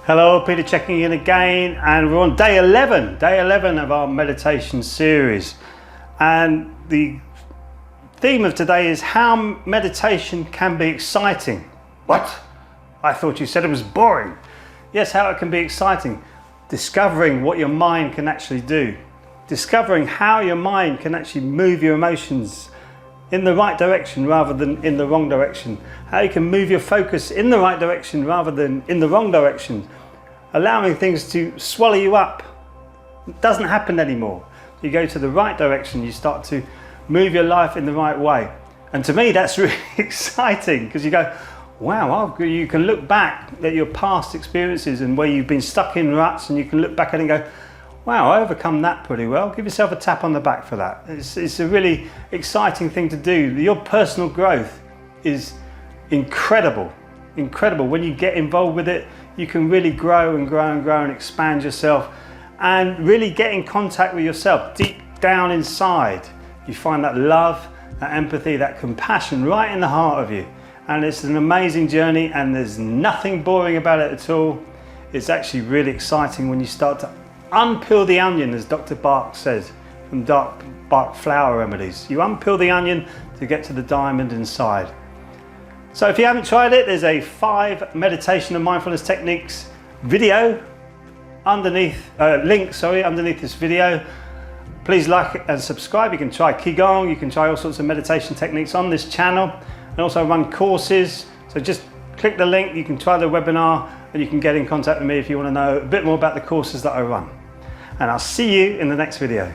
Hello, Peter checking in again, and we're on day 11 of our meditation series. And the theme of today is how meditation can be exciting. What? I thought you said it was boring. Yes, how it can be exciting. Discovering what your mind can actually do. Discovering how your mind can actually move your emotions in the right direction rather than in the wrong direction. How you can move your focus in the right direction rather than in the wrong direction. Allowing things to swallow you up. It doesn't happen anymore. You go to the right direction, you start to move your life in the right way. And to me, that's really exciting, because you go, wow, you can look back at your past experiences and where you've been stuck in ruts, and you can look back at it and go, wow, I overcome that pretty well. Give yourself a tap on the back for that. It's a really exciting thing to do. Your personal growth is incredible. When you get involved with it, you can really grow and grow and grow and expand yourself and really get in contact with yourself deep down inside. You find that love, that empathy, that compassion right in the heart of you. And it's an amazing journey, and there's nothing boring about it at all. It's actually really exciting when you start to unpeel the onion, as Dr. Bark says, from Bark Flower Remedies. You unpeel the onion to get to the diamond inside. So if you haven't tried it, there's a 5 meditation and mindfulness techniques video underneath, underneath this video. Please like and subscribe. You can try Qigong, you can try all sorts of meditation techniques on this channel, and also run courses. So just click the link, you can try the webinar, and you can get in contact with me if you want to know a bit more about the courses that I run. And I'll see you in the next video.